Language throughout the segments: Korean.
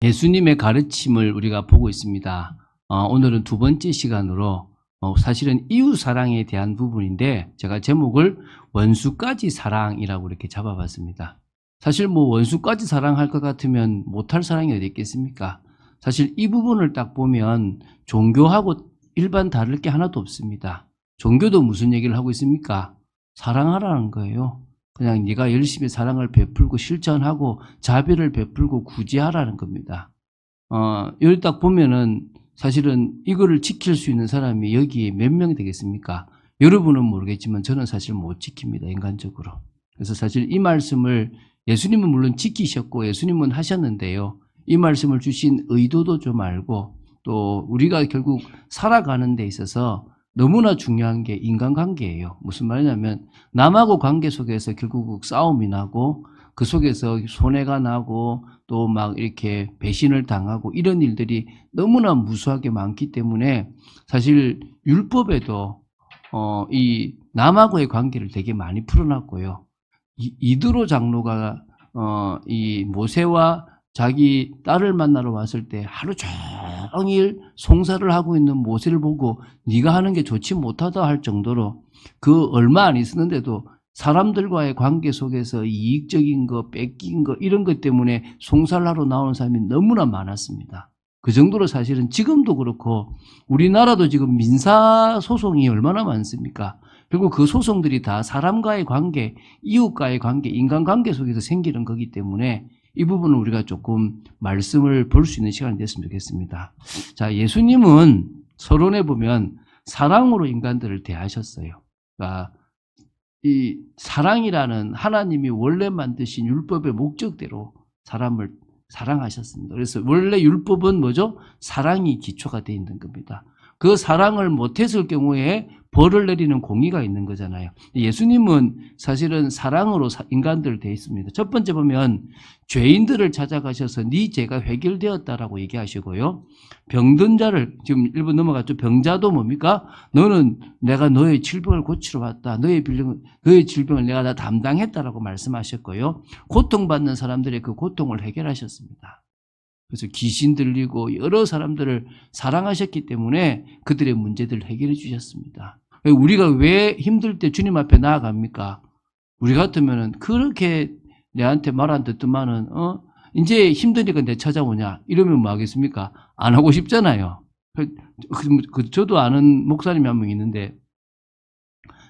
예수님의 가르침을 우리가 보고 있습니다. 오늘은 두 번째 시간으로 사실은 이웃 사랑에 대한 부분인데 제가 제목을 원수까지 사랑이라고 이렇게 잡아봤습니다. 사실 원수까지 사랑할 것 같으면 못할 사랑이 어디 있겠습니까? 사실 이 부분을 딱 보면 종교하고 일반 다를 게 하나도 없습니다. 종교도 무슨 얘기를 하고 있습니까? 사랑하라는 거예요. 그냥 네가 열심히 사랑을 베풀고 실천하고 자비를 베풀고 구제하라는 겁니다. 여기 딱 보면은 사실은 이거를 지킬 수 있는 사람이 여기에 몇 명 되겠습니까? 여러분은 모르겠지만 저는 사실 못 지킵니다, 인간적으로. 그래서 사실 이 말씀을 예수님은 물론 지키셨고 예수님은 하셨는데요. 이 말씀을 주신 의도도 좀 알고 또 우리가 결국 살아가는 데 있어서 너무나 중요한 게 인간관계예요. 무슨 말이냐면 남하고 관계 속에서 결국 싸움이 나고 그 속에서 손해가 나고 또 막 이렇게 배신을 당하고 이런 일들이 너무나 무수하게 많기 때문에 사실 율법에도 이 남하고의 관계를 되게 많이 풀어놨고요. 이드로 장로가 이 모세와 자기 딸을 만나러 왔을 때 하루 종일 송사를 하고 있는 모세를 보고 네가 하는 게 좋지 못하다 할 정도로 그 얼마 안 있었는데도 사람들과의 관계 속에서 이익적인 거, 뺏긴 거 이런 것 때문에 송사를 하러 나오는 사람이 너무나 많았습니다. 그 정도로 사실은 지금도 그렇고 우리나라도 지금 민사 소송이 얼마나 많습니까? 결국 그 소송들이 다 사람과의 관계, 이웃과의 관계, 인간관계 속에서 생기는 거기 때문에 이 부분은 우리가 조금 말씀을 볼 수 있는 시간이 됐으면 좋겠습니다. 자, 예수님은 서론에 보면 사랑으로 인간들을 대하셨어요. 그러니까 이 사랑이라는 하나님이 원래 만드신 율법의 목적대로 사람을 사랑하셨습니다. 그래서 원래 율법은 뭐죠? 사랑이 기초가 되어 있는 겁니다. 그 사랑을 못했을 경우에 벌을 내리는 공의가 있는 거잖아요. 예수님은 사실은 사랑으로 인간들을 되어 있습니다. 첫 번째 보면 죄인들을 찾아가셔서 네 죄가 해결되었다라고 얘기하시고요. 병든 자를 지금 1번 넘어갔죠. 병자도 뭡니까? 너는 내가 너의 질병을 고치러 왔다. 너의 질병을 내가 다 담당했다라고 말씀하셨고요. 고통받는 사람들의 그 고통을 해결하셨습니다. 그래서 귀신 들리고 여러 사람들을 사랑하셨기 때문에 그들의 문제들을 해결해 주셨습니다. 우리가 왜 힘들 때 주님 앞에 나아갑니까? 우리 같으면은 그렇게 내한테 말 안 듣더만은 이제 힘드니까 내 찾아오냐 이러면 뭐 하겠습니까? 안 하고 싶잖아요. 저도 아는 목사님이 한 명 있는데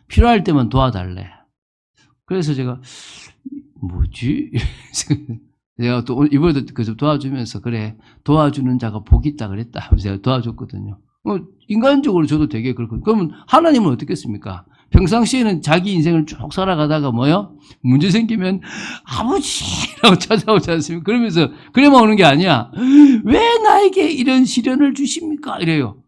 필요할 때만 도와달래. 그래서 제가 뭐지? 제가 또 이번에도 그 좀 도와주면서 그래 도와주는 자가 복이 있다 그랬다 하면서 제가 도와줬거든요. 인간적으로 저도 되게 그렇거든요. 그러면 하나님은 어떻겠습니까? 평상시에는 자기 인생을 쭉 살아가다가 뭐요? 문제 생기면 아버지라고 찾아오지 않습니까? 그러면서 그래만 오는 게 아니야. 왜 나에게 이런 시련을 주십니까? 이래요.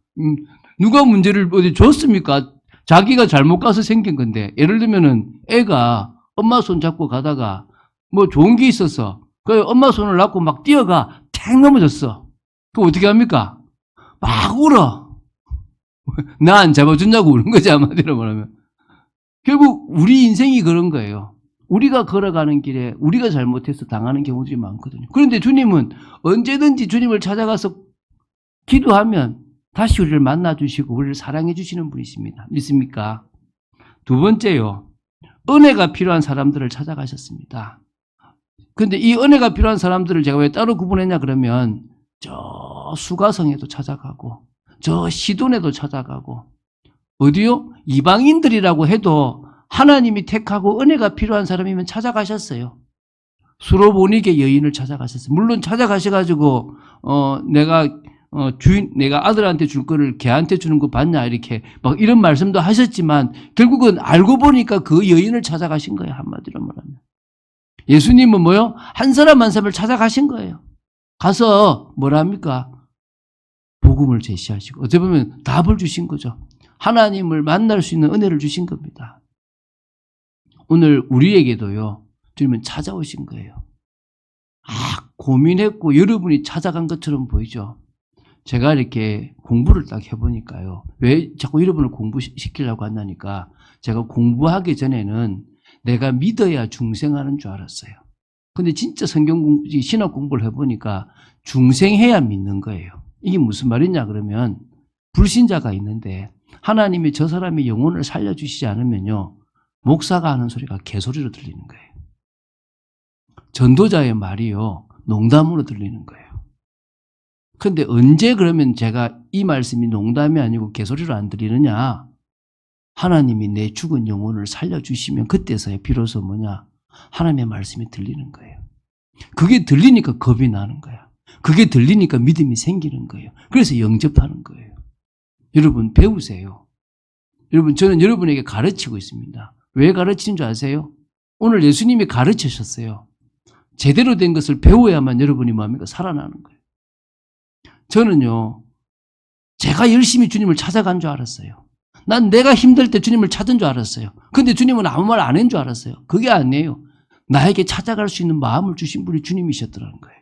누가 문제를 어디 줬습니까? 자기가 잘못 가서 생긴 건데 예를 들면은 애가 엄마 손 잡고 가다가 뭐 좋은 게 있어서 그 엄마 손을 놔고 막 뛰어가 탁 넘어졌어. 그럼 어떻게 합니까? 막 울어. 나 안 잡아준다고 우는 거지 한마디로 말하면. 결국 우리 인생이 그런 거예요. 우리가 걸어가는 길에 우리가 잘못해서 당하는 경우들이 많거든요. 그런데 주님은 언제든지 주님을 찾아가서 기도하면 다시 우리를 만나주시고 우리를 사랑해 주시는 분이십니다. 믿습니까? 두 번째요. 은혜가 필요한 사람들을 찾아가셨습니다. 근데 이 은혜가 필요한 사람들을 제가 왜 따로 구분했냐 그러면 저 수가성에도 찾아가고 저 시돈에도 찾아가고 어디요? 이방인들이라고 해도 하나님이 택하고 은혜가 필요한 사람이면 찾아가셨어요. 수로보니게 여인을 찾아가셨어요. 물론 찾아가셔가지고 내가 아들한테 줄 거를 걔한테 주는 거 봤냐 이렇게 막 이런 말씀도 하셨지만 결국은 알고 보니까 그 여인을 찾아가신 거예요. 한마디로 말하면. 예수님은 뭐요? 한 사람 한 사람을 찾아가신 거예요. 가서 뭐라 합니까? 복음을 제시하시고 어떻게 보면 답을 주신 거죠. 하나님을 만날 수 있는 은혜를 주신 겁니다. 오늘 우리에게도요. 주님은 찾아오신 거예요. 고민했고 여러분이 찾아간 것처럼 보이죠. 제가 이렇게 공부를 딱 해보니까요. 왜 자꾸 여러분을 공부시키려고 한다니까 제가 공부하기 전에는 내가 믿어야 중생하는 줄 알았어요. 근데 진짜 신학 공부를 해보니까 중생해야 믿는 거예요. 이게 무슨 말이냐 그러면 불신자가 있는데 하나님이 저 사람의 영혼을 살려주시지 않으면요. 목사가 하는 소리가 개소리로 들리는 거예요. 전도자의 말이요. 농담으로 들리는 거예요. 근데 언제 그러면 제가 이 말씀이 농담이 아니고 개소리로 안 들리느냐? 하나님이 내 죽은 영혼을 살려주시면 그때서야 비로소 뭐냐? 하나님의 말씀이 들리는 거예요. 그게 들리니까 겁이 나는 거야. 그게 들리니까 믿음이 생기는 거예요. 그래서 영접하는 거예요. 여러분 배우세요. 여러분 저는 여러분에게 가르치고 있습니다. 왜 가르치는 줄 아세요? 오늘 예수님이 가르치셨어요. 제대로 된 것을 배워야만 여러분이 뭡니까? 살아나는 거예요. 저는요. 제가 열심히 주님을 찾아간 줄 알았어요. 난 내가 힘들 때 주님을 찾은 줄 알았어요. 근데 주님은 아무 말 안 한 줄 알았어요. 그게 아니에요. 나에게 찾아갈 수 있는 마음을 주신 분이 주님이셨더라는 거예요.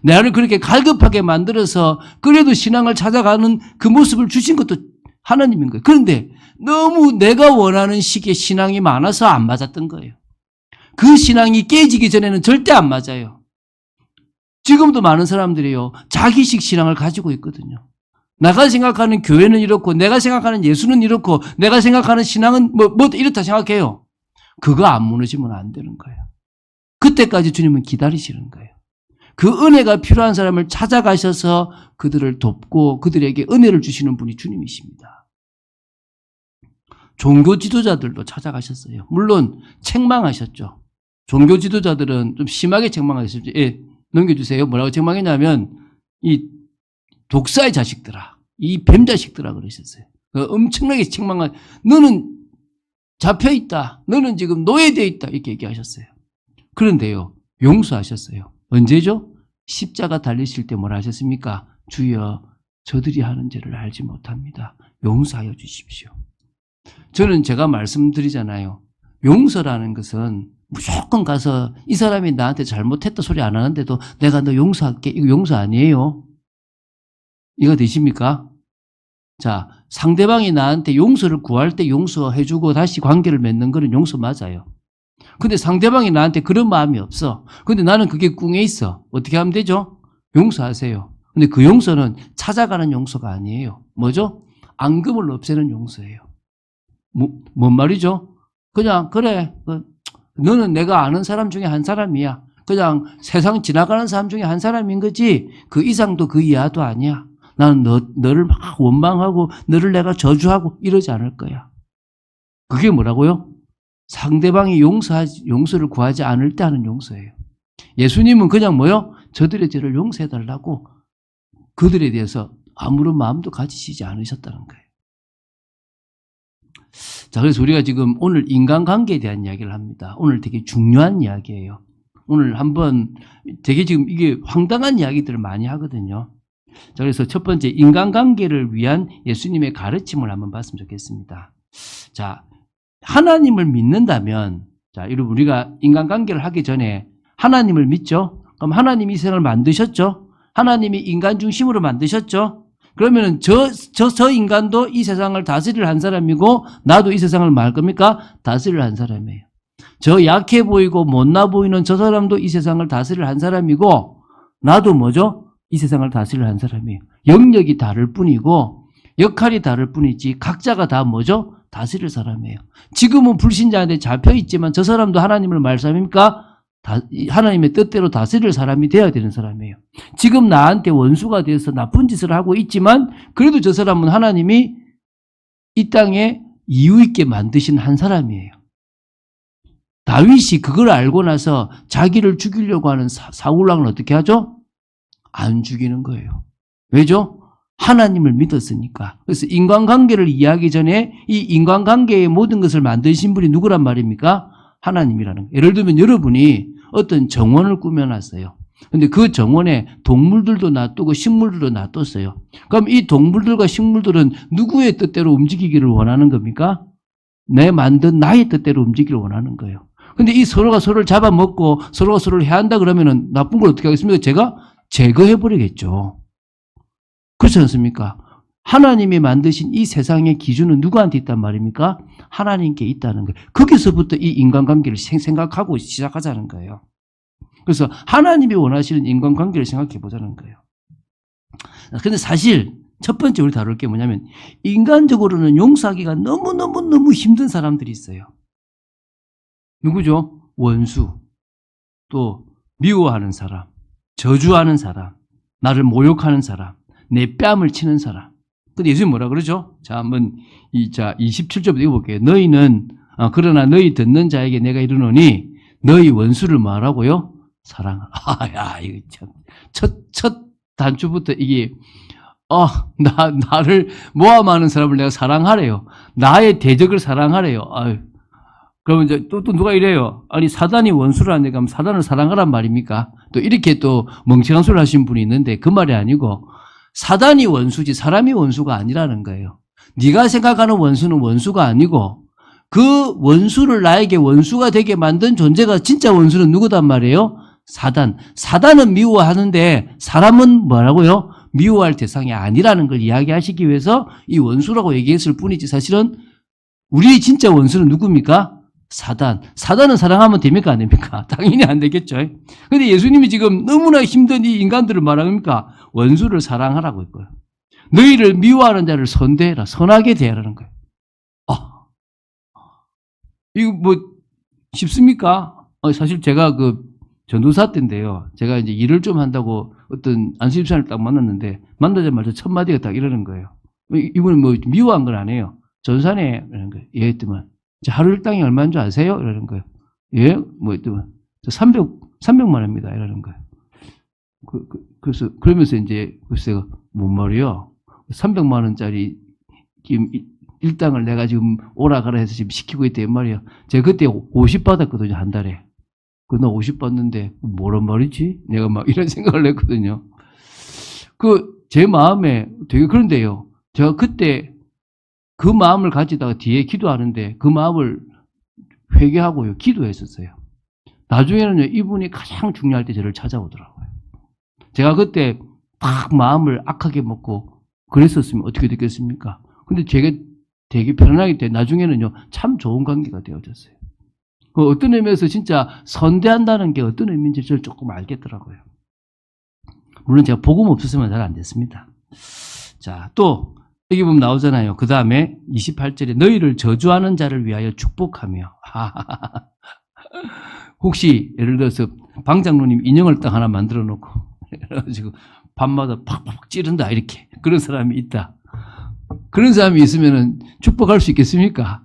나를 그렇게 갈급하게 만들어서 그래도 신앙을 찾아가는 그 모습을 주신 것도 하나님인 거예요. 그런데 너무 내가 원하는 식의 신앙이 많아서 안 맞았던 거예요. 그 신앙이 깨지기 전에는 절대 안 맞아요. 지금도 많은 사람들이요. 자기식 신앙을 가지고 있거든요. 내가 생각하는 교회는 이렇고 내가 생각하는 예수는 이렇고 내가 생각하는 신앙은 뭐 이렇다 생각해요. 그거 안 무너지면 안 되는 거예요. 그때까지 주님은 기다리시는 거예요. 그 은혜가 필요한 사람을 찾아가셔서 그들을 돕고 그들에게 은혜를 주시는 분이 주님이십니다. 종교 지도자들도 찾아가셨어요. 물론 책망하셨죠. 종교 지도자들은 좀 심하게 책망하셨죠. 예, 넘겨주세요. 뭐라고 책망했냐면 이 독사의 자식들아, 이 뱀 자식들아 그러셨어요. 엄청나게 책망한 너는 잡혀있다. 너는 지금 노예되어 있다. 이렇게 얘기하셨어요. 그런데요. 용서하셨어요. 언제죠? 십자가 달리실 때 뭐라 하셨습니까? 주여 저들이 하는 죄를 알지 못합니다. 용서하여 주십시오. 저는 제가 말씀드리잖아요. 용서라는 것은 무조건 가서 이 사람이 나한테 잘못했다 소리 안 하는데도 내가 너 용서할게. 이거 용서 아니에요. 이거 되십니까? 자, 상대방이 나한테 용서를 구할 때 용서해주고 다시 관계를 맺는 거는 용서 맞아요. 근데 상대방이 나한테 그런 마음이 없어. 근데 나는 그게 꿍에 있어. 어떻게 하면 되죠? 용서하세요. 근데 그 용서는 찾아가는 용서가 아니에요. 뭐죠? 앙금을 없애는 용서예요. 뭔 말이죠? 그냥 그래. 너는 내가 아는 사람 중에 한 사람이야. 그냥 세상 지나가는 사람 중에 한 사람인 거지 그 이상도 그 이하도 아니야. 나는 너를 막 원망하고 너를 내가 저주하고 이러지 않을 거야. 그게 뭐라고요? 상대방이 용서를 구하지 않을 때 하는 용서예요. 예수님은 그냥 뭐요? 저들의 죄를 용서해달라고 그들에 대해서 아무런 마음도 가지시지 않으셨다는 거예요. 자, 그래서 우리가 지금 오늘 인간관계에 대한 이야기를 합니다. 오늘 되게 중요한 이야기예요. 오늘 한번 되게 지금 이게 황당한 이야기들을 많이 하거든요. 자, 그래서 첫 번째 인간관계를 위한 예수님의 가르침을 한번 봤으면 좋겠습니다. 자, 하나님을 믿는다면, 자, 여러분 우리가 인간관계를 하기 전에 하나님을 믿죠? 그럼 하나님이 이 세상을 만드셨죠? 하나님이 인간 중심으로 만드셨죠? 그러면은 저 인간도 이 세상을 다스릴 한 사람이고 나도 이 세상을 뭐 할 겁니까? 다스릴 한 사람이에요. 저 약해 보이고 못나 보이는 저 사람도 이 세상을 다스릴 한 사람이고 나도 뭐죠? 이 세상을 다스릴 한 사람이에요. 영역이 다를 뿐이고 역할이 다를 뿐이지 각자가 다 뭐죠? 다스릴 사람이에요. 지금은 불신자한테 잡혀있지만 저 사람도 하나님을 말씀입니까? 하나님의 뜻대로 다스릴 사람이 되어야 되는 사람이에요. 지금 나한테 원수가 되어서 나쁜 짓을 하고 있지만 그래도 저 사람은 하나님이 이 땅에 이유 있게 만드신 한 사람이에요. 다윗이 그걸 알고 나서 자기를 죽이려고 하는 사울왕을 어떻게 하죠? 안 죽이는 거예요. 왜죠? 하나님을 믿었으니까. 그래서 인간관계를 이해하기 전에 이 인간관계의 모든 것을 만드신 분이 누구란 말입니까? 하나님이라는 거예요. 예를 들면 여러분이 어떤 정원을 꾸며놨어요. 근데 그 정원에 동물들도 놔두고 식물들도 놔뒀어요. 그럼 이 동물들과 식물들은 누구의 뜻대로 움직이기를 원하는 겁니까? 내 만든 나의 뜻대로 움직이기를 원하는 거예요. 근데 이 서로가 서로를 잡아먹고 서로가 서로를 해한다 그러면은 나쁜 걸 어떻게 하겠습니까? 제가 제거해버리겠죠. 그렇지 않습니까? 하나님이 만드신 이 세상의 기준은 누구한테 있단 말입니까? 하나님께 있다는 거예요. 거기서부터 이 인간관계를 생각하고 시작하자는 거예요. 그래서 하나님이 원하시는 인간관계를 생각해 보자는 거예요. 근데 사실 첫 번째 우리 다룰 게 뭐냐면 인간적으로는 용서하기가 너무너무 힘든 사람들이 있어요. 누구죠? 원수, 또 미워하는 사람, 저주하는 사람, 나를 모욕하는 사람, 내 뺨을 치는 사람. 근데 예수님 뭐라 그러죠? 자, 한번 27절부터 읽어볼게요. 너희는 그러나 너희 듣는 자에게 내가 이르노니 너희 원수를 뭐하라고요? 사랑하라. 야, 이거 참 첫 단추부터 이게 나를 모함하는 사람을 내가 사랑하래요. 나의 대적을 사랑하래요. 아유. 그러면 이제 또 누가 이래요. 아니, 사단이 원수를 하니까 그럼 사단을 사랑하란 말입니까? 또 이렇게 또 멍청한 소리를 하신 분이 있는데 그 말이 아니고 사단이 원수지 사람이 원수가 아니라는 거예요. 네가 생각하는 원수는 원수가 아니고 그 원수를 나에게 원수가 되게 만든 존재가 진짜 원수는 누구단 말이에요? 사단. 사단은 미워하는데 사람은 뭐라고요? 미워할 대상이 아니라는 걸 이야기하시기 위해서 이 원수라고 얘기했을 뿐이지 사실은 우리 진짜 원수는 누굽니까? 사단. 사단은 사랑하면 됩니까? 안 됩니까? 당연히 안 되겠죠. 근데 예수님이 지금 너무나 힘든 이 인간들을 말합니까? 원수를 사랑하라고 했고요. 너희를 미워하는 자를 선대해라. 선하게 대하라는 거예요. 이거 뭐 쉽습니까? 사실 제가 그 전도사 때인데요. 제가 이제 일을 좀 한다고 어떤 안수집사를 딱 만났는데 만나자마자 첫 마디가 딱 이러는 거예요. 이분은 뭐 미워한 건 아니에요. 전산에 이러는 거예요. 예, 했더만 하루 일당이 얼마인 줄 아세요? 이러는 거예요. 예? 뭐 했더만 300만 원입니다. 이러는 거예요. 그러면서 이제 글쎄요, 뭔 말이요? 300만 원짜리 지금 일당을 내가 지금 오라 가라 해서 지금 시키고 있대 말이에요. 제가 그때 50 받았거든요, 한 달에. 나 50 받는데 뭐란 말이지? 내가 막 이런 생각을 했거든요. 제 마음에 되게 그런데요. 제가 그때 그 마음을 가지다가 뒤에 기도하는데 그 마음을 회개하고요, 기도했었어요. 나중에는요, 이분이 가장 중요할 때 저를 찾아오더라고요. 제가 그때 딱 마음을 악하게 먹고 그랬었으면 어떻게 됐겠습니까? 근데 제가 되게 편안하게 돼. 나중에는요, 참 좋은 관계가 되어졌어요. 어떤 의미에서 진짜 선대한다는 게 어떤 의미인지 저를 조금 알겠더라고요. 물론 제가 복음 없었으면 잘 안 됐습니다. 자, 또 여기 보면 나오잖아요. 그 다음에 28절에 너희를 저주하는 자를 위하여 축복하며. 혹시 예를 들어서 방장로님 인형을 딱 하나 만들어 놓고 그래가지고 밤마다 팍팍 찌른다 이렇게 그런 사람이 있다. 그런 사람이 있으면은 축복할 수 있겠습니까?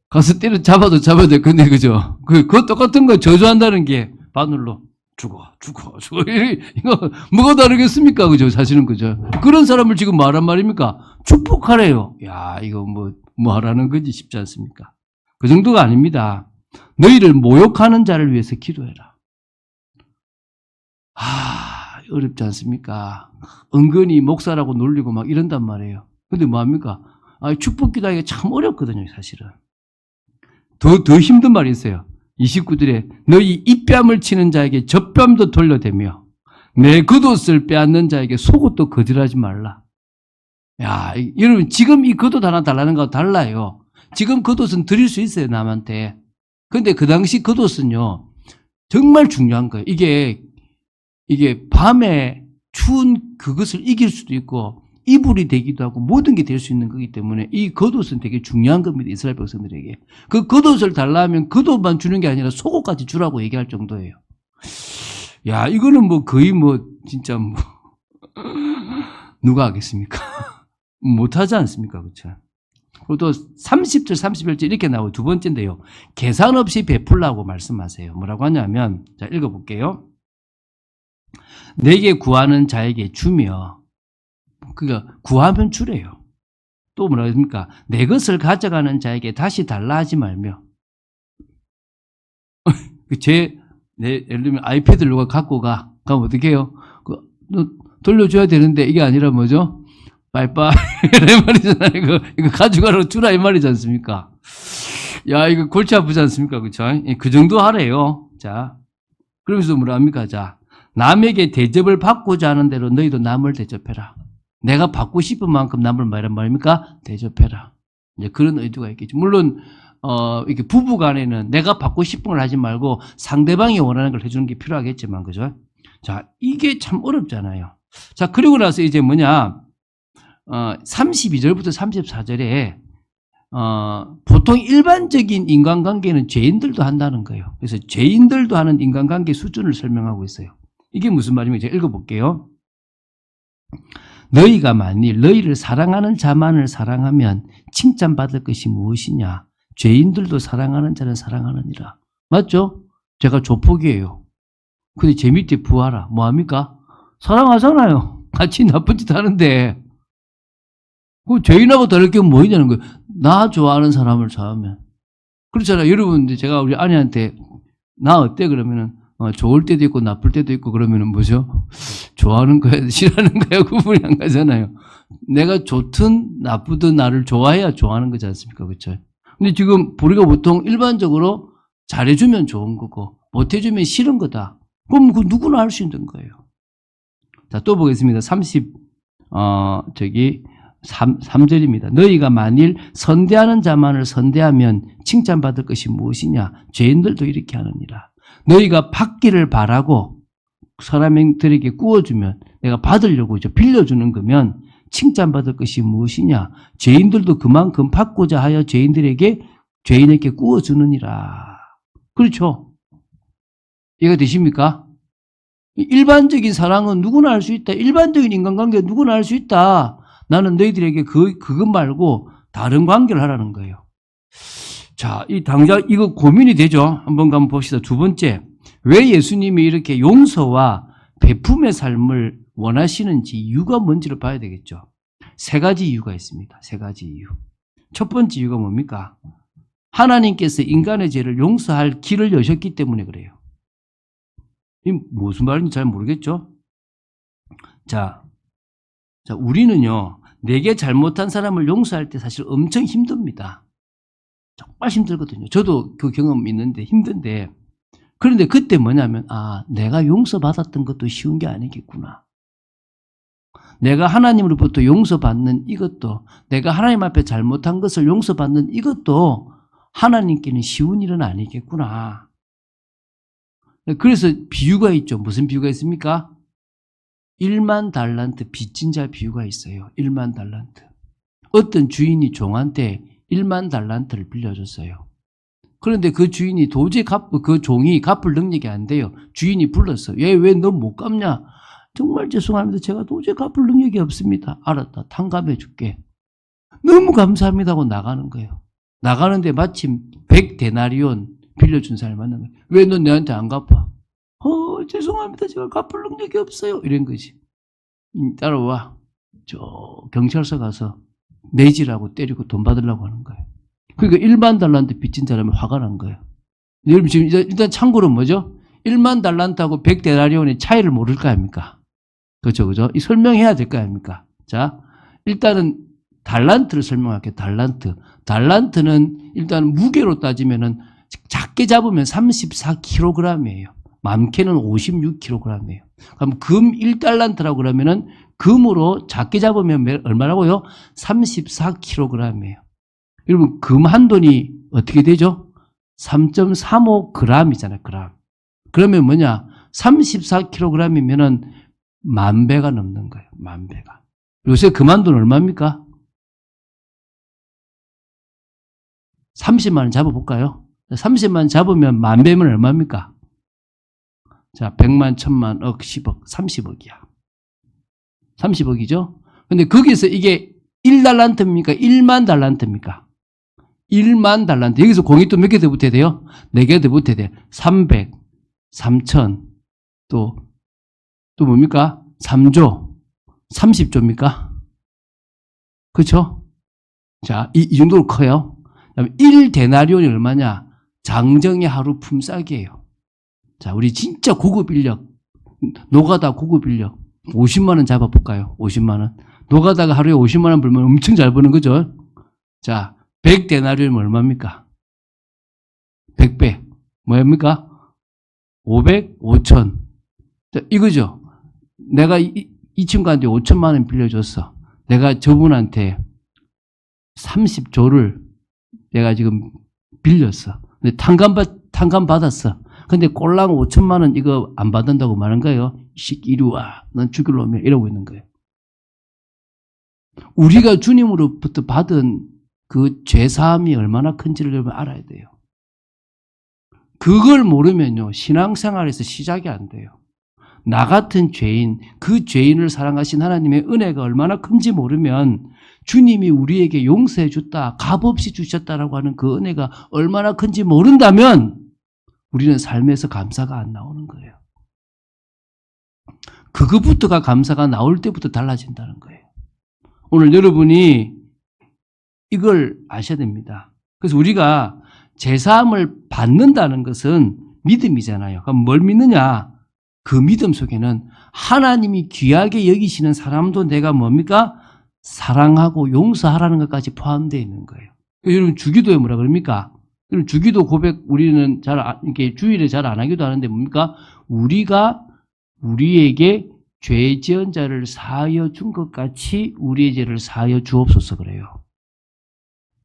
가서 잡아도 잡아야 돼. 근데 그죠? 그거 똑같은 거 저주한다는 게 바늘로 죽어. 이거 뭐가 다르겠습니까? 그죠? 사실은 그죠? 그런 사람을 지금 말한 말입니까? 축복하래요. 야, 이거 뭐 하라는 거지 쉽지 않습니까? 그 정도가 아닙니다. 너희를 모욕하는 자를 위해서 기도해라. 어렵지 않습니까? 은근히 목사라고 놀리고 막 이런단 말이에요. 근데 뭐합니까? 축복 기도하기가 참 어렵거든요, 사실은. 더 힘든 말이 있어요. 29절에 너희 입뺨을 치는 자에게 젖뺨도 돌려대며 내 겉옷을 빼앗는 자에게 속옷도 거절하지 말라. 야, 여러분 지금 이 겉옷 하나 달라는 거하고 달라요. 지금 겉옷은 드릴 수 있어요, 남한테. 근데 그 당시 겉옷은요, 정말 중요한 거예요. 이게 밤에 추운 그것을 이길 수도 있고 이불이 되기도 하고 모든 게 될 수 있는 거기 때문에 이 겉옷은 되게 중요한 겁니다. 이스라엘 백성들에게. 그 겉옷을 달라면 겉옷만 주는 게 아니라 속옷까지 주라고 얘기할 정도예요. 야, 이거는 거의 진짜 누가 하겠습니까? 못하지 않습니까? 그렇죠? 그리고 또 30절, 31절 이렇게 나오고 두 번째인데요. 계산 없이 베풀라고 말씀하세요. 뭐라고 하냐면, 자, 읽어볼게요. 내게 구하는 자에게 주며, 그러니까 구하면 주래요. 또 뭐라고 합니까? 내 것을 가져가는 자에게 다시 달라 하지 말며. 예를 들면 아이패드를 누가 갖고 가면 어떻게 해요? 너 돌려줘야 되는데 이게 아니라 뭐죠? 빠이빠이 이런 말이잖아요. 이거 가져가라고 주라 이 말이지 않습니까? 야, 이거 골치 아프지 않습니까? 그쵸? 그 정도 하래요. 자, 그러면서 뭐라 합니까? 자, 남에게 대접을 받고자 하는 대로 너희도 남을 대접해라. 내가 받고 싶은 만큼 남을 말입니까? 대접해라. 이제 그런 의도가 있겠죠. 물론 이렇게 부부 간에는 내가 받고 싶은 걸 하지 말고 상대방이 원하는 걸 해주는 게 필요하겠지만, 그죠? 자, 이게 참 어렵잖아요. 자, 그리고 나서 이제 뭐냐, 32절부터 34절에, 보통 일반적인 인간관계는 죄인들도 한다는 거예요. 그래서 죄인들도 하는 인간관계 수준을 설명하고 있어요. 이게 무슨 말이냐면 제가 읽어볼게요. 너희가 만일 너희를 사랑하는 자만을 사랑하면 칭찬받을 것이 무엇이냐? 죄인들도 사랑하는 자는 사랑하느니라. 맞죠? 제가 조폭이에요. 근데 제 밑에 부하라. 뭐합니까? 사랑하잖아요. 같이 나쁜 짓 하는데. 그 죄인하고 다를 게 뭐냐는 거예요. 나 좋아하는 사람을 좋아하면. 그렇잖아요. 여러분, 제가 우리 아내한테 나 어때? 그러면은 좋을 때도 있고 나쁠 때도 있고 그러면은 뭐죠? 좋아하는 거야, 싫어하는 거야 구분이 안 가잖아요. 내가 좋든 나쁘든 나를 좋아해야 좋아하는 거지 않습니까? 그렇죠? 근데 지금 우리가 보통 일반적으로 잘해주면 좋은 거고 못해주면 싫은 거다. 그럼 그 누구나 할 수 있는 거예요. 자, 또 보겠습니다. 3절입니다. 너희가 만일 선대하는 자만을 선대하면 칭찬받을 것이 무엇이냐? 죄인들도 이렇게 하느니라. 너희가 받기를 바라고 사람들에게 구워주면 내가 받으려고 빌려주는 거면 칭찬받을 것이 무엇이냐? 죄인들도 그만큼 받고자 하여 죄인에게 구워주느니라. 그렇죠? 이해가 되십니까? 일반적인 사랑은 누구나 할 수 있다. 일반적인 인간관계는 누구나 할 수 있다. 나는 너희들에게 그것 말고 다른 관계를 하라는 거예요. 자, 당장 이거 고민이 되죠? 한번 봅시다. 두 번째, 왜 예수님이 이렇게 용서와 베품의 삶을 원하시는지 이유가 뭔지를 봐야 되겠죠. 세 가지 이유가 있습니다. 세 가지 이유. 첫 번째 이유가 뭡니까? 하나님께서 인간의 죄를 용서할 길을 여셨기 때문에 그래요. 이 무슨 말인지 잘 모르겠죠? 자, 우리는요, 내게 잘못한 사람을 용서할 때 사실 엄청 힘듭니다. 정말 힘들거든요. 저도 그 경험 있는데 힘든데, 그런데 그때 뭐냐면, 내가 용서받았던 것도 쉬운 게 아니겠구나. 내가 하나님으로부터 용서받는 이것도, 내가 하나님 앞에 잘못한 것을 용서받는 이것도 하나님께는 쉬운 일은 아니겠구나. 그래서 비유가 있죠. 무슨 비유가 있습니까? 1만 달란트 빚진 자 비유가 있어요. 1만 달란트. 어떤 주인이 종한테 1만 달란트를 빌려줬어요. 그런데 그 주인이 도저히 그 종이 갚을 능력이 안 돼요. 주인이 불렀어. 왜 너 못 갚냐? 정말 죄송합니다. 제가 도저히 갚을 능력이 없습니다. 알았다. 탕감해 줄게. 너무 감사합니다 하고 나가는 거예요. 나가는데 마침 100데나리온 빌려준 사람을 만난 거예요. 왜 너 내한테 안 갚아? 죄송합니다. 제가 갚을 능력이 없어요. 이런 거지. 따라와. 경찰서 가서 내지라고 때리고 돈 받으려고 하는 거예요. 그러니까 1만 달란트 빚진 사람이 화가 난 거예요. 여러분 지금 일단 참고로 뭐죠? 1만 달란트하고 100데나리온의 차이를 모를 거 아닙니까? 그렇죠. 이 설명해야 될 거 아닙니까? 자, 일단은 달란트를 설명할게요. 달란트는 일단 무게로 따지면은 작게 잡으면 34kg이에요. 많게는 56kg이에요. 그럼 금 1달란트라고 그러면은 금으로 작게 잡으면 얼마라고요? 34kg이에요. 여러분, 금 한 돈이 어떻게 되죠? 3.35g이잖아요, 그램. 그러면 뭐냐? 34kg이면은 10,000배가 넘는 거예요, 10,000배가. 요새 금 한 돈 얼마입니까? 30만 원 잡아볼까요? 30만 잡으면 10,000배면 얼마입니까? 자, 100만, 1000만, 억, 10억, 30억이야. 30억이죠? 근데 거기서 이게 1달란트입니까? 1만 달란트입니까? 1만 달란트. 여기서 공이 또 몇 개 더 붙어야 돼요? 4개 더 붙어야 돼요. 300, 3,000, 또 뭡니까? 3조, 30조입니까? 그렇죠? 자, 이 정도로 커요. 그다음에 1데나리온이 얼마냐? 장정의 하루 품삯이에요. 자, 우리 진짜 고급 인력, 노가다 고급 인력 50만 원 잡아볼까요? 50만 원. 노가다가 하루에 50만 원 벌면 엄청 잘 버는 거죠. 자, 100데나리온이면 얼마입니까? 100배. 뭐입니까? 500, 5천. 자, 이거죠. 내가 이 친구한테 5천만 원 빌려줬어. 내가 저분한테 30조를 내가 지금 빌렸어. 근데 탕감 받았어. 근데 꼴랑 5천만 원 이거 안 받는다고 말한 거예요. 이리 와. 넌 죽일 놈이야. 이러고 있는 거예요. 우리가 주님으로부터 받은 그 죄사함이 얼마나 큰지를 여러분 알아야 돼요. 그걸 모르면요. 신앙생활에서 시작이 안 돼요. 나 같은 죄인, 그 죄인을 사랑하신 하나님의 은혜가 얼마나 큰지 모르면 주님이 우리에게 용서해 줬다, 값없이 주셨다라고 하는 그 은혜가 얼마나 큰지 모른다면 우리는 삶에서 감사가 안 나오는 거예요. 그거부터가 감사가 나올 때부터 달라진다는 거예요. 오늘 여러분이 이걸 아셔야 됩니다. 그래서 우리가 제사함을 받는다는 것은 믿음이잖아요. 그럼 뭘 믿느냐? 그 믿음 속에는 하나님이 귀하게 여기시는 사람도 내가 뭡니까? 사랑하고 용서하라는 것까지 포함되어 있는 거예요. 여러분 주기도에 뭐라 그럽니까? 여러분 주기도 고백 우리는 이렇게 주일에 잘 안 하기도 하는데 뭡니까? 우리가 우리에게 죄 지은 자를 사하여 준 것 같이 우리의 죄를 사하여 주옵소서 그래요.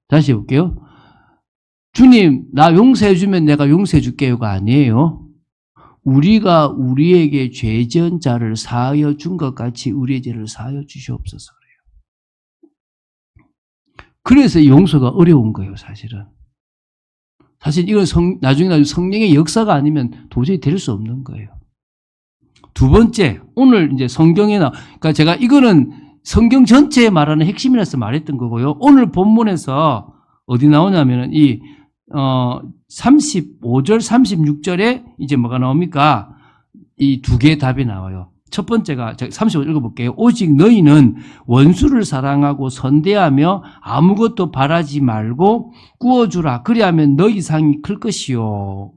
다시 해볼게요. 주님 나 용서해 주면 내가 용서해 줄게요가 아니에요. 우리가 우리에게 죄 지은 자를 사하여 준 것 같이 우리의 죄를 사하여 주시옵소서 그래요. 그래서 용서가 어려운 거예요, 사실은. 사실 이건 나중에 성령의 역사가 아니면 도저히 될 수 없는 거예요. 두 번째, 오늘 이제 성경에 그러니까 제가 이거는 성경 전체에 말하는 핵심이라서 말했던 거고요. 오늘 본문에서 어디 나오냐면은 35절, 36절에 이제 뭐가 나옵니까? 이 두 개의 답이 나와요. 첫 번째가 35절 읽어볼게요. 오직 너희는 원수를 사랑하고 선대하며 아무것도 바라지 말고 구워주라. 그리하면 너희 상이 클 것이요.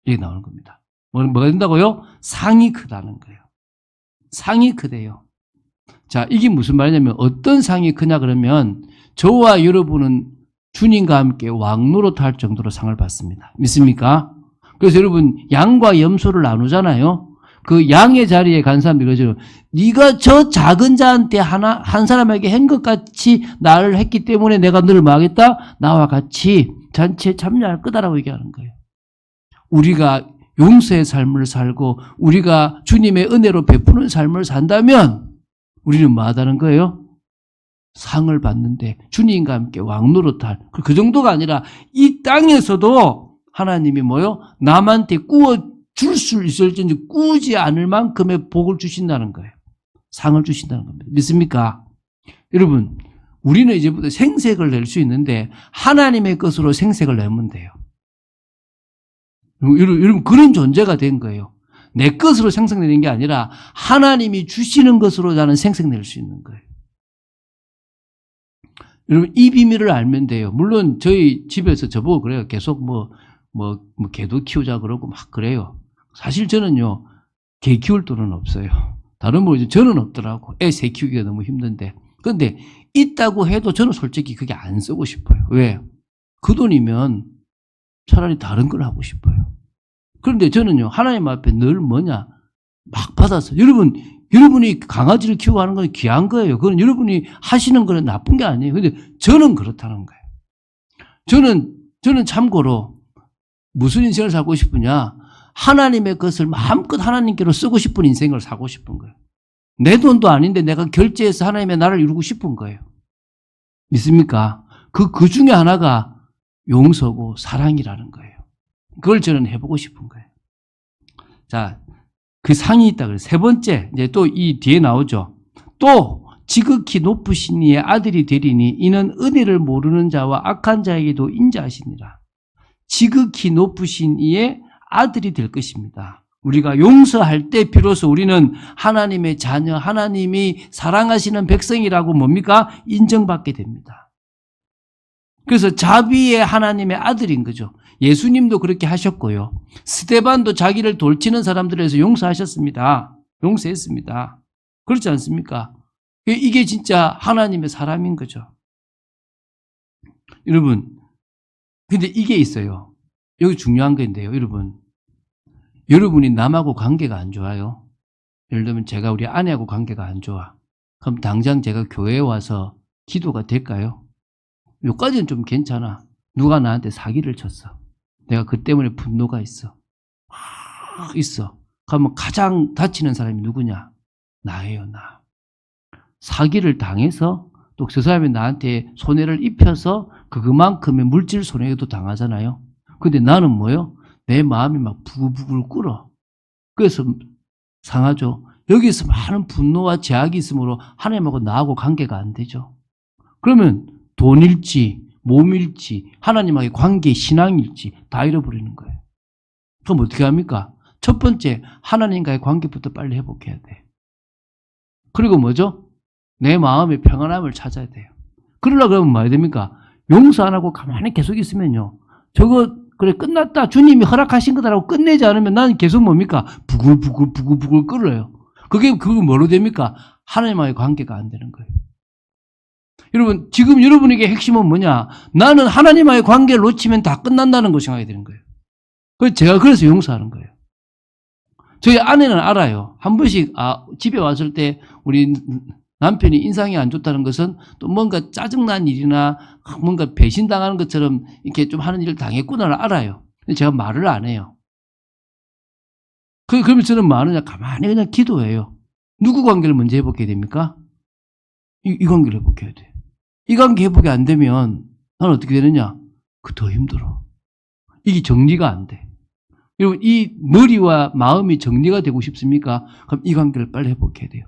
이게 나오는 겁니다. 뭐가 된다고요? 상이 크다는 거예요. 상이 크대요. 자, 이게 무슨 말이냐면 어떤 상이 크냐 그러면 저와 여러분은 주님과 함께 왕노릇할 정도로 상을 받습니다. 믿습니까? 그래서 여러분 양과 염소를 나누잖아요. 그 양의 자리에 간 사람들이 그러죠. 네가 저 작은 자한테 한 사람에게 한 것 같이 나를 했기 때문에 내가 너를 뭐 하겠다? 나와 같이 잔치에 참여할 거다라고 얘기하는 거예요. 우리가 용서의 삶을 살고 우리가 주님의 은혜로 베푸는 삶을 산다면 우리는 뭐 하다는 거예요? 상을 받는데 주님과 함께 왕노릇할 그 정도가 아니라 이 땅에서도 하나님이 뭐요? 남한테 구워 줄 수 있을지 꾸지 않을 만큼의 복을 주신다는 거예요. 상을 주신다는 겁니다. 믿습니까? 여러분 우리는 이제부터 생색을 낼 수 있는데 하나님의 것으로 생색을 내면 돼요. 여러분 그런 존재가 된 거예요. 내 것으로 생색내는 게 아니라 하나님이 주시는 것으로 나는 생색낼 수 있는 거예요. 여러분 이 비밀을 알면 돼요. 물론 저희 집에서 저보고 그래요. 계속 개도 키우자 그러고 막 그래요. 사실 저는요 개 키울 돈은 없어요. 다른 모르죠. 저는 없더라고. 애 새 키우기가 너무 힘든데. 그런데 있다고 해도 저는 솔직히 그게 안 쓰고 싶어요. 왜? 그 돈이면 차라리 다른 걸 하고 싶어요. 그런데 저는요 하나님 앞에 늘 뭐냐 막 받았어요. 여러분이 강아지를 키우고 하는 건 귀한 거예요. 그건 여러분이 하시는 거는 나쁜 게 아니에요. 근데 저는 그렇다는 거예요. 저는 참고로 무슨 인생을 살고 싶으냐? 하나님의 것을 마음껏 하나님께로 쓰고 싶은 인생을 살고 싶은 거예요. 내 돈도 아닌데 내가 결제해서 하나님의 나라를 이루고 싶은 거예요. 믿습니까? 그 중에 하나가 용서고 사랑이라는 거예요. 그걸 저는 해보고 싶은 거예요. 자, 그 상이 있다 그래요. 세 번째, 이제 또 이 뒤에 나오죠. 또 지극히 높으신 이의 아들이 되리니 이는 은혜를 모르는 자와 악한 자에게도 인자하시니라. 지극히 높으신 이의 아들이 될 것입니다. 우리가 용서할 때 비로소 우리는 하나님의 자녀, 하나님이 사랑하시는 백성이라고 뭡니까? 인정받게 됩니다. 그래서 자비의 하나님의 아들인 거죠. 예수님도 그렇게 하셨고요. 스데반도 자기를 돌치는 사람들에서 용서하셨습니다. 용서했습니다. 그렇지 않습니까? 이게 진짜 하나님의 사람인 거죠. 여러분, 근데 이게 있어요. 여기 중요한 건데요, 여러분. 여러분이 남하고 관계가 안 좋아요. 예를 들면 제가 우리 아내하고 관계가 안 좋아. 그럼 당장 제가 교회에 와서 기도가 될까요? 여기까지는 좀 괜찮아. 누가 나한테 사기를 쳤어. 내가 그 때문에 분노가 있어. 막 있어. 그러면 가장 다치는 사람이 누구냐? 나예요, 나. 사기를 당해서 또 그 사람이 나한테 손해를 입혀서 그만큼의 물질 손해도 당하잖아요. 근데 나는 뭐요? 내 마음이 막 부글부글 끓어. 그래서 상하죠. 여기서 많은 분노와 제약이 있으므로 하나님하고 나하고 관계가 안 되죠. 그러면 돈일지 몸일지 하나님과의 관계 신앙일지 다 잃어버리는 거예요. 그럼 어떻게 합니까? 첫 번째 하나님과의 관계부터 빨리 회복해야 돼. 그리고 뭐죠? 내 마음의 평안함을 찾아야 돼요. 그러려고 그러면 뭐 해야 됩니까? 용서 안 하고 가만히 계속 있으면요. 저거 그래 끝났다. 주님이 허락하신 거다라고 끝내지 않으면 나는 계속 뭡니까? 부글부글 끓어요. 그거 뭐로 됩니까? 하나님과의 관계가 안 되는 거예요. 여러분 지금 여러분에게 핵심은 뭐냐? 나는 하나님과의 관계를 놓치면 다 끝난다는 거 생각이 되는 거예요. 제가 그래서 용서하는 거예요. 저희 아내는 알아요. 한 번씩 집에 왔을 때 우리 남편이 인상이 안 좋다는 것은 또 뭔가 짜증난 일이나 뭔가 배신당하는 것처럼 이렇게 좀 하는 일을 당했구나를 알아요. 근데 제가 말을 안 해요. 그러면 저는 뭐 하느냐? 가만히 그냥 기도해요. 누구 관계를 먼저 회복해야 됩니까? 이 관계를 회복해야 돼. 이 관계 회복이 안 되면 나는 어떻게 되느냐? 더 힘들어. 이게 정리가 안 돼. 여러분 이 머리와 마음이 정리가 되고 싶습니까? 그럼 이 관계를 빨리 회복해야 돼요.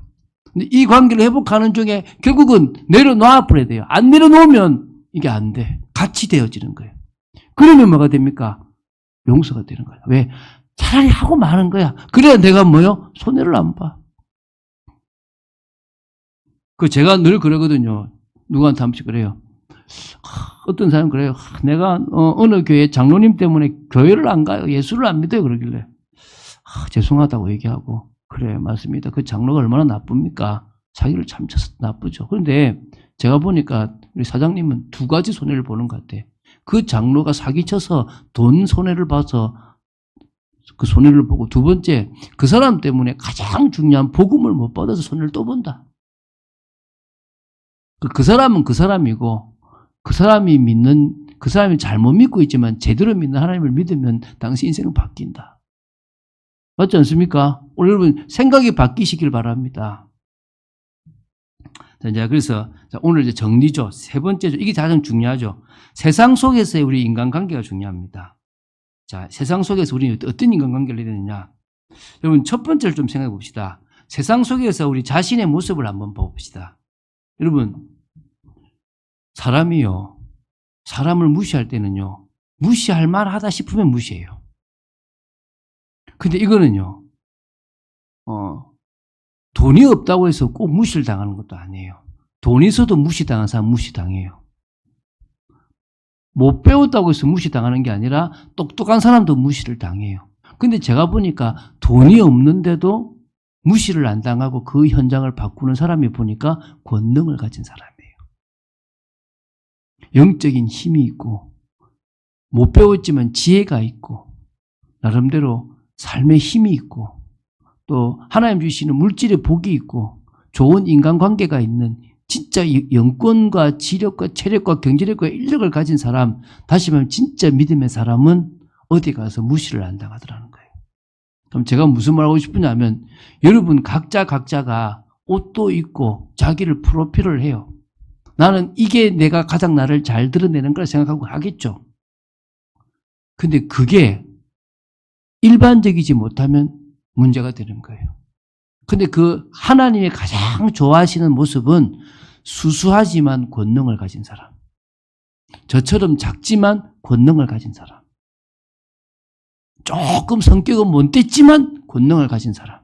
근데 이 관계를 회복하는 중에 결국은 내려놔 버려야 돼요. 안 내려놓으면 이게 안 돼. 같이 되어지는 거예요. 그러면 뭐가 됩니까? 용서가 되는 거예요. 왜? 차라리 하고 마는 거야. 그래야 내가 뭐요? 손해를 안 봐. 제가 늘 그러거든요. 누구한테 한 번씩 그래요. 어떤 사람은 그래요. 내가 어느 교회 장로님 때문에 교회를 안 가요. 예수를 안 믿어요. 그러길래 죄송하다고 얘기하고 그래 맞습니다. 그 장로가 얼마나 나쁩니까? 자기를 참 나쁘죠. 그런데 제가 보니까 우리 사장님은 두 가지 손해를 보는 것 같아요. 그 장로가 사기쳐서 돈 손해를 봐서 그 손해를 보고 두 번째 그 사람 때문에 가장 중요한 복음을 못 받아서 손해를 또 본다. 그 사람은 그 사람이고 그 사람이 잘못 믿고 있지만 제대로 믿는 하나님을 믿으면 당신 인생은 바뀐다. 맞지 않습니까? 오늘 여러분 생각이 바뀌시길 바랍니다. 자, 그래서 오늘 이제 정리죠. 세 번째죠. 이게 가장 중요하죠. 세상 속에서의 우리 인간관계가 중요합니다. 자, 세상 속에서 우리는 어떤 인간관계를 해야 되느냐? 여러분 첫 번째를 좀 생각해 봅시다. 세상 속에서 우리 자신의 모습을 한번 봅시다. 여러분 사람이요. 사람을 무시할 때는요. 무시할 만하다 싶으면 무시해요. 근데 이거는요. 돈이 없다고 해서 꼭 무시를 당하는 것도 아니에요. 돈이 있어도 무시당한 사람 무시당해요. 못 배웠다고 해서 무시당하는 게 아니라 똑똑한 사람도 무시를 당해요. 근데 제가 보니까 돈이 없는데도 무시를 안 당하고 그 현장을 바꾸는 사람이 보니까 권능을 가진 사람이에요. 영적인 힘이 있고 못 배웠지만 지혜가 있고 나름대로 삶의 힘이 있고 또 하나님 주시는 물질의 복이 있고 좋은 인간관계가 있는 진짜 영권과 지력과 체력과 경제력과 인력을 가진 사람, 다시 말하면 진짜 믿음의 사람은 어디 가서 무시를 안 당하더라는 거예요. 그럼 제가 무슨 말 하고 싶으냐면 여러분 각자가 옷도 입고 자기를 프로필을 해요. 나는 이게 내가 가장 나를 잘 드러내는 걸 생각하고 하겠죠. 근데 그게 일반적이지 못하면 문제가 되는 거예요. 근데 그 하나님이 가장 좋아하시는 모습은 수수하지만 권능을 가진 사람. 저처럼 작지만 권능을 가진 사람. 조금 성격은 못됐지만 권능을 가진 사람.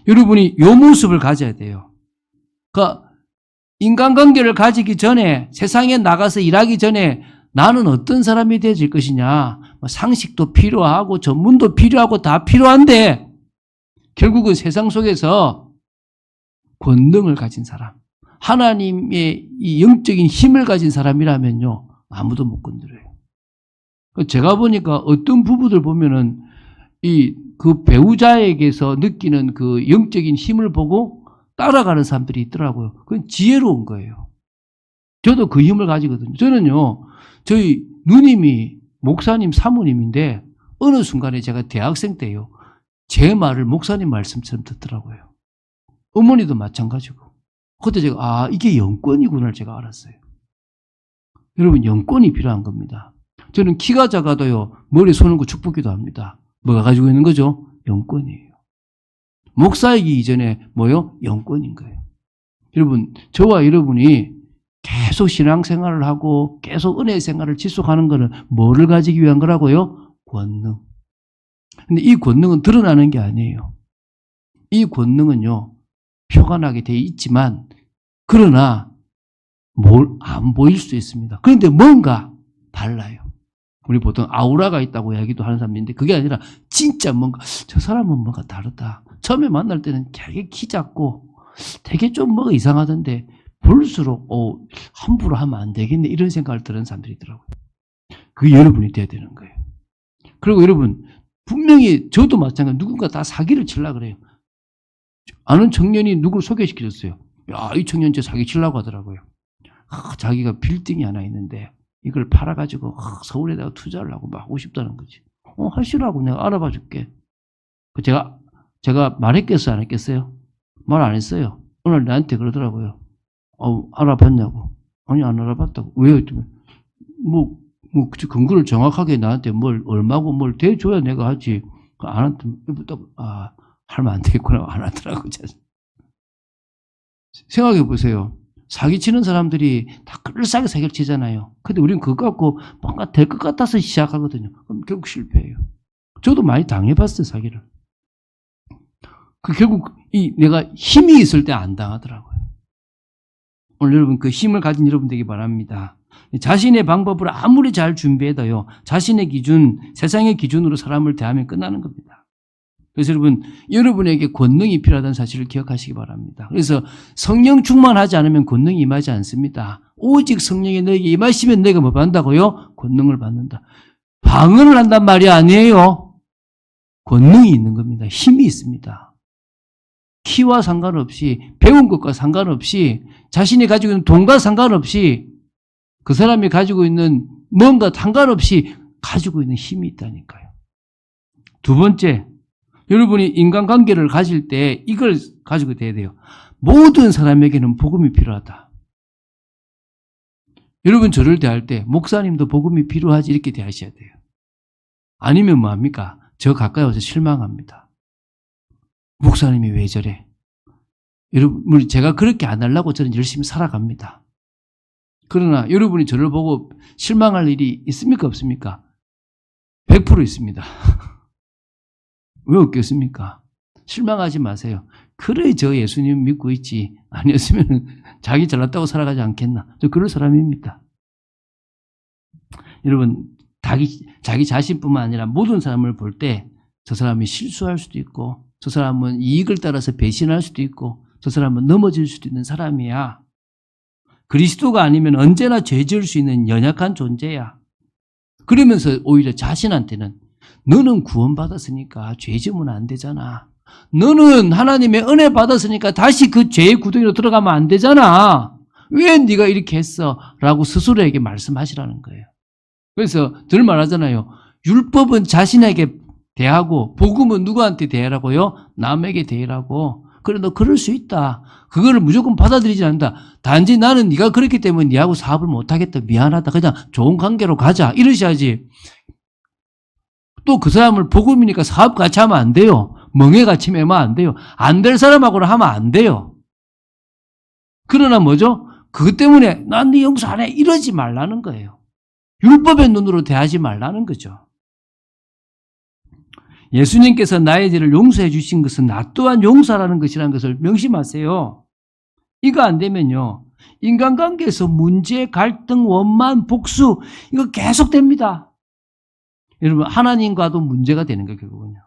여러분이 이 모습을 가져야 돼요. 그러니까 인간관계를 가지기 전에 세상에 나가서 일하기 전에 나는 어떤 사람이 되어질 것이냐. 상식도 필요하고 전문도 필요하고 다 필요한데 결국은 세상 속에서 권능을 가진 사람, 하나님의 이 영적인 힘을 가진 사람이라면요. 아무도 못 건드려요. 제가 보니까 어떤 부부들 보면은 그 배우자에게서 느끼는 그 영적인 힘을 보고 따라가는 사람들이 있더라고요. 그건 지혜로운 거예요. 저도 그 힘을 가지거든요. 저는요, 저희 누님이 목사님 사모님인데 어느 순간에 제가 대학생 때요, 제 말을 목사님 말씀처럼 듣더라고요. 어머니도 마찬가지고. 그때 제가 이게 영권이구나 제가 알았어요. 여러분, 영권이 필요한 겁니다. 저는 키가 작아도요, 머리 쏘는 거 축복기도 합니다. 뭐가 가지고 있는 거죠? 영권이에요. 목사이기 이전에 뭐요? 영권인 거예요. 여러분, 저와 여러분이 계속 신앙생활을 하고 계속 은혜 생활을 지속하는 거는 뭐를 가지기 위한 거라고요? 권능. 근데 이 권능은 드러나는 게 아니에요. 이 권능은요, 표가 나게 돼 있지만, 그러나 안 보일 수 있습니다. 그런데 뭔가 달라요. 우리 보통 아우라가 있다고 이야기도 하는 사람인데, 그게 아니라 진짜 뭔가, 저 사람은 뭔가 다르다. 처음에 만날 때는 되게 키 작고 되게 좀 뭐가 이상하던데 볼수록 함부로 하면 안 되겠네, 이런 생각을 드는 사람들이 있더라고요. 그게 여러분이 돼야 되는 거예요. 그리고 여러분, 분명히 저도 마찬가지로 누군가 다 사기를 치려고 그래요. 아는 청년이 누구를 소개시켜줬어요. 야, 이 청년 제 사기 치려고 하더라고요. 자기가 빌딩이 하나 있는데 이걸 팔아가지고 서울에다가 투자를 하고 막 하고 싶다는 거지. 하시라고, 내가 알아봐 줄게. 제가 말했겠어요, 안 했겠어요? 말 안 했어요. 오늘 나한테 그러더라고요. 알아봤냐고. 아니, 안 알아봤다고. 왜요? 근거를 정확하게 나한테 얼마고 뭘 대줘야 내가 하지. 안 했다고. 하면 안 되겠구나. 안 하더라고. 생각해 보세요. 사기치는 사람들이 다 그럴싸하게 사기를 치잖아요. 근데 우리는 그거 갖고 뭔가 될 것 같아서 시작하거든요. 그럼 결국 실패해요. 저도 많이 당해봤어요, 사기를. 결국 내가 힘이 있을 때 안 당하더라고요. 오늘 여러분, 그 힘을 가진 여러분 되기 바랍니다. 자신의 방법을 아무리 잘 준비해도요, 자신의 기준, 세상의 기준으로 사람을 대하면 끝나는 겁니다. 그래서 여러분에게 권능이 필요하다는 사실을 기억하시기 바랍니다. 그래서 성령 충만하지 않으면 권능이 임하지 않습니다. 오직 성령이 너에게 임하시면 너희가 뭐 받는다고요? 권능을 받는다. 방언을 한단 말이 아니에요. 권능이 있는 겁니다. 힘이 있습니다. 키와 상관없이, 배운 것과 상관없이, 자신이 가지고 있는 돈과 상관없이, 그 사람이 가지고 있는 뭔가 상관없이 가지고 있는 힘이 있다니까요. 두 번째, 여러분이 인간관계를 가질 때 이걸 가지고 돼야 돼요. 모든 사람에게는 복음이 필요하다. 여러분, 저를 대할 때 목사님도 복음이 필요하지, 이렇게 대하셔야 돼요. 아니면 뭐합니까? 저 가까이 와서 실망합니다. 목사님이 왜 저래? 여러분, 제가 그렇게 안 하려고 저는 열심히 살아갑니다. 그러나 여러분이 저를 보고 실망할 일이 있습니까, 없습니까? 100% 있습니다. 왜 없겠습니까? 실망하지 마세요. 그래, 저 예수님 믿고 있지. 아니었으면 자기 잘났다고 살아가지 않겠나. 저 그럴 사람입니다. 여러분, 자기 자신뿐만 아니라 모든 사람을 볼 때 저 사람이 실수할 수도 있고, 저 사람은 이익을 따라서 배신할 수도 있고, 저 사람은 넘어질 수도 있는 사람이야. 그리스도가 아니면 언제나 죄 지을 수 있는 연약한 존재야. 그러면서 오히려 자신한테는 너는 구원받았으니까 죄 지으면 안 되잖아. 너는 하나님의 은혜 받았으니까 다시 그 죄의 구덩이로 들어가면 안 되잖아. 왜 네가 이렇게 했어? 라고 스스로에게 말씀하시라는 거예요. 그래서 늘 말하잖아요. 율법은 자신에게 대하고 복음은 누구한테 대하라고요? 남에게 대하라고. 그래, 너 그럴 수 있다. 그거를 무조건 받아들이지 않는다. 단지 나는 네가 그렇기 때문에 네하고 사업을 못하겠다. 미안하다. 그냥 좋은 관계로 가자. 이러셔야지. 또 그 사람을 복음이니까 사업 같이 하면 안 돼요. 멍해같이 매면 안 돼요. 안 될 사람하고는 하면 안 돼요. 그러나 뭐죠? 그것 때문에 난 네 용서 안 해. 이러지 말라는 거예요. 율법의 눈으로 대하지 말라는 거죠. 예수님께서 나의 죄를 용서해 주신 것은 나 또한 용서하라는 것이라는 것을 명심하세요. 이거 안 되면요, 인간관계에서 문제, 갈등, 원만, 복수, 이거 계속됩니다. 여러분, 하나님과도 문제가 되는 거예요, 결국은요.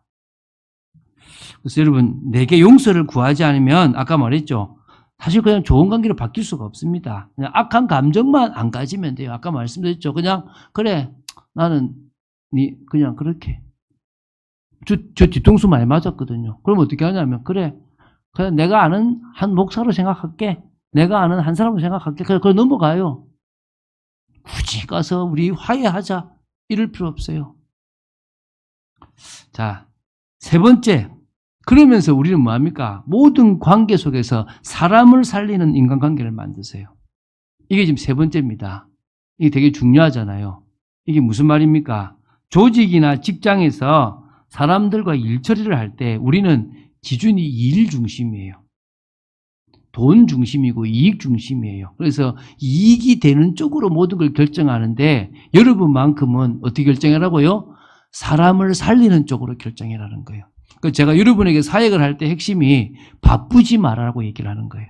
그래서 여러분, 내게 용서를 구하지 않으면 아까 말했죠, 사실 그냥 좋은 관계로 바뀔 수가 없습니다. 그냥 악한 감정만 안 가지면 돼요. 아까 말씀드렸죠. 그냥 그래, 나는 그냥 그렇게. 저 뒤통수 많이 맞았거든요. 그럼 어떻게 하냐면, 그래, 그냥 내가 아는 한 목사로 생각할게. 내가 아는 한 사람으로 생각할게. 그래 넘어가요. 굳이 가서 우리 화해하자 이럴 필요 없어요. 자, 세 번째. 그러면서 우리는 뭐합니까? 모든 관계 속에서 사람을 살리는 인간관계를 만드세요. 이게 지금 세 번째입니다. 이게 되게 중요하잖아요. 이게 무슨 말입니까? 조직이나 직장에서 사람들과 일 처리를 할 때 우리는 기준이 일 중심이에요. 돈 중심이고 이익 중심이에요. 그래서 이익이 되는 쪽으로 모든 걸 결정하는데 여러분만큼은 어떻게 결정하라고요? 사람을 살리는 쪽으로 결정해라는 거예요. 그러니까 제가 여러분에게 사역을 할 때 핵심이 바쁘지 말라고 얘기를 하는 거예요.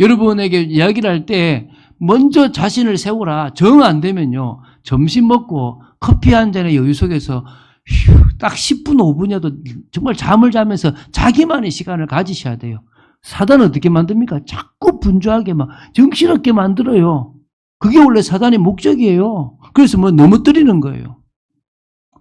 여러분에게 이야기를 할 때 먼저 자신을 세우라. 정 안 되면요. 점심 먹고 커피 한 잔의 여유 속에서 딱 10분, 5분이라도 정말 잠을 자면서 자기만의 시간을 가지셔야 돼요. 사단은 어떻게 만듭니까? 자꾸 분주하게 막 정신없게 만들어요. 그게 원래 사단의 목적이에요. 그래서 뭐 넘어뜨리는 거예요.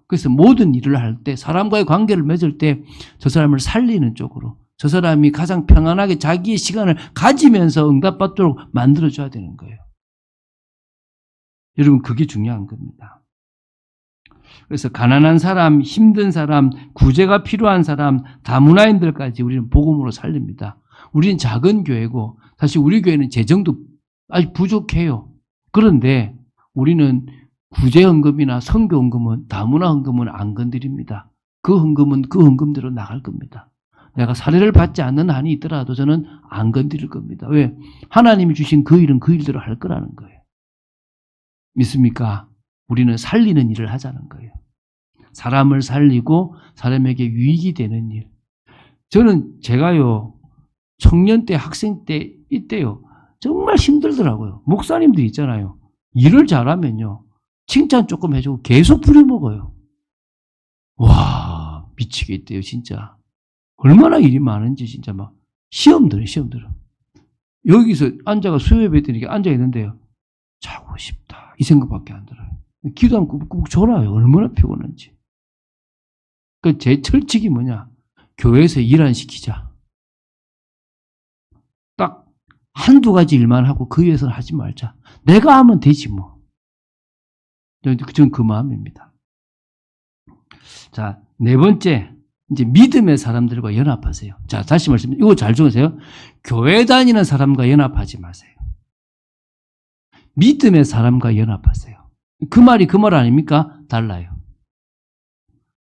그래서 모든 일을 할 때 사람과의 관계를 맺을 때 저 사람을 살리는 쪽으로 저 사람이 가장 평안하게 자기의 시간을 가지면서 응답받도록 만들어줘야 되는 거예요. 여러분 그게 중요한 겁니다. 그래서 가난한 사람, 힘든 사람, 구제가 필요한 사람, 다문화인들까지 우리는 복음으로 살립니다. 우리는 작은 교회고 사실 우리 교회는 재정도 아직 부족해요. 그런데 우리는 구제 헌금이나 선교 헌금은 다문화 헌금은 안 건드립니다. 그 헌금은 그 헌금대로 나갈 겁니다. 내가 사례를 받지 않는 한이 있더라도 저는 안 건드릴 겁니다. 왜? 하나님이 주신 그 일은 그 일대로 할 거라는 거예요. 믿습니까? 우리는 살리는 일을 하자는 거예요. 사람을 살리고 사람에게 유익이 되는 일. 저는 제가요 청년 때 학생 때 이때요 정말 힘들더라고요. 목사님들 있잖아요. 일을 잘하면요 칭찬 조금 해주고 계속 부려먹어요. 와 미치겠대요 진짜. 얼마나 일이 많은지 진짜 막 시험 들어. 여기서 앉아가 수요 예배 드리니까 앉아 있는데요. 자고 싶다 이 생각밖에 안 들어요. 기도 안 꾹꾹 졸아요. 얼마나 피곤한지. 그 제 철칙이 뭐냐? 교회에서 일 안 시키자. 딱 한두 가지 일만 하고 그 위해서는 하지 말자. 내가 하면 되지 뭐. 저는 그 마음입니다. 자, 네 번째. 이제 믿음의 사람들과 연합하세요. 자, 다시 말씀, 이거 잘 적으세요. 교회 다니는 사람과 연합하지 마세요. 믿음의 사람과 연합하세요. 그 말이 그 말 아닙니까? 달라요.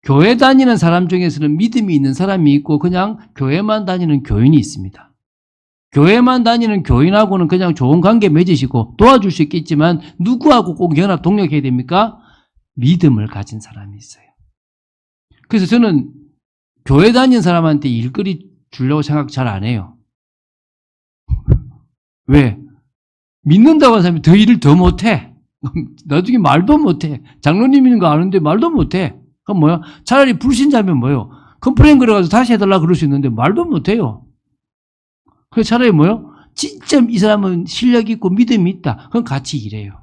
교회 다니는 사람 중에서는 믿음이 있는 사람이 있고 그냥 교회만 다니는 교인이 있습니다. 교회만 다니는 교인하고는 그냥 좋은 관계 맺으시고 도와줄 수 있겠지만 누구하고 꼭 연합 동력해야 됩니까? 믿음을 가진 사람이 있어요. 그래서 저는 교회 다니는 사람한테 일거리 주려고 생각 잘 안 해요. 왜? 믿는다고 하는 사람이 더 일을 더 못해. 나중에 말도 못해. 장로님인 거 아는데 말도 못해. 그럼 뭐야? 차라리 불신자면 뭐요? 컴플레인 걸어가지고 다시 해달라 그럴 수 있는데 말도 못해요. 그래서 차라리 뭐요? 진짜 이 사람은 실력 있고 믿음이 있다. 그럼 같이 일해요.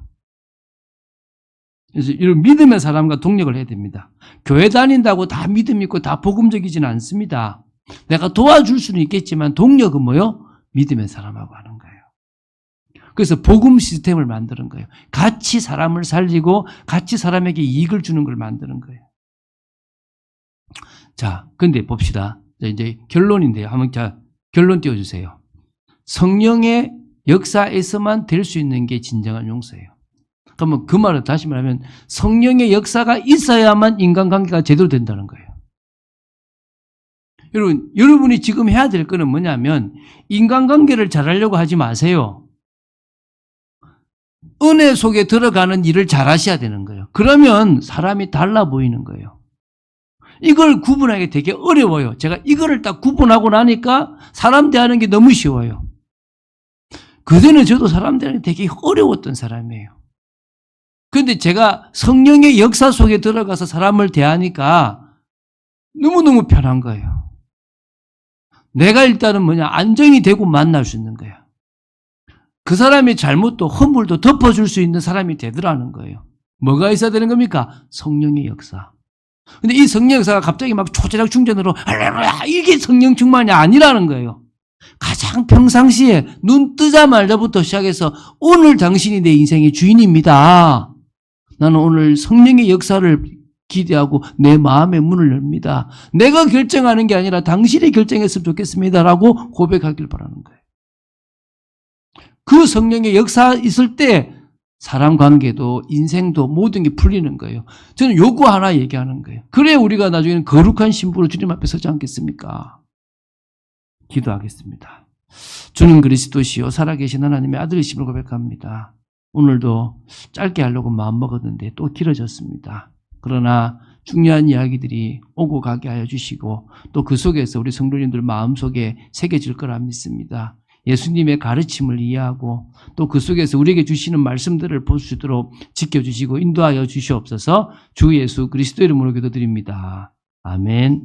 그래서 이런 믿음의 사람과 동력을 해야 됩니다. 교회 다닌다고 다 믿음 있고 다 복음적이지는 않습니다. 내가 도와줄 수는 있겠지만 동력은 뭐요? 믿음의 사람하고 하는 거예요. 그래서 복음 시스템을 만드는 거예요. 같이 사람을 살리고 같이 사람에게 이익을 주는 걸 만드는 거예요. 자, 근데 봅시다. 이제 결론인데요. 한번 자, 결론 띄워주세요. 성령의 역사에서만 될 수 있는 게 진정한 용서예요. 그러면 그 말을 다시 말하면 성령의 역사가 있어야만 인간관계가 제대로 된다는 거예요. 여러분이 지금 해야 될 거는 뭐냐면 인간관계를 잘하려고 하지 마세요. 은혜 속에 들어가는 일을 잘하셔야 되는 거예요. 그러면 사람이 달라 보이는 거예요. 이걸 구분하기 되게 어려워요. 제가 이거를 딱 구분하고 나니까 사람 대하는 게 너무 쉬워요. 그전에 저도 사람 대하는 게 되게 어려웠던 사람이에요. 그런데 제가 성령의 역사 속에 들어가서 사람을 대하니까 너무너무 편한 거예요. 내가 일단은 뭐냐, 안정이 되고 만날 수 있는 거예요. 그 사람의 잘못도 허물도 덮어줄 수 있는 사람이 되더라는 거예요. 뭐가 있어야 되는 겁니까? 성령의 역사. 근데 이 성령 역사가 갑자기 막 초대적 충전으로 할렐루야 이게 성령 충만이 아니라는 거예요. 가장 평상시에 눈 뜨자마자부터 시작해서 오늘 당신이 내 인생의 주인입니다. 나는 오늘 성령의 역사를 기대하고 내 마음의 문을 엽니다. 내가 결정하는 게 아니라 당신이 결정했으면 좋겠습니다라고 고백하길 바라는 거예요. 그 성령의 역사 있을 때 사람 관계도 인생도 모든 게 풀리는 거예요. 저는 요거 하나 얘기하는 거예요. 그래야 우리가 나중에는 거룩한 신부로 주님 앞에 서지 않겠습니까? 기도하겠습니다. 주는 그리스도시요 살아계신 하나님의 아들이심을 고백합니다. 오늘도 짧게 하려고 마음먹었는데 또 길어졌습니다. 그러나 중요한 이야기들이 오고 가게 하여 주시고 또 그 속에서 우리 성도님들 마음속에 새겨질 거라 믿습니다. 예수님의 가르침을 이해하고 또 그 속에서 우리에게 주시는 말씀들을 볼 수 있도록 지켜주시고 인도하여 주시옵소서. 주 예수 그리스도 이름으로 기도드립니다. 아멘.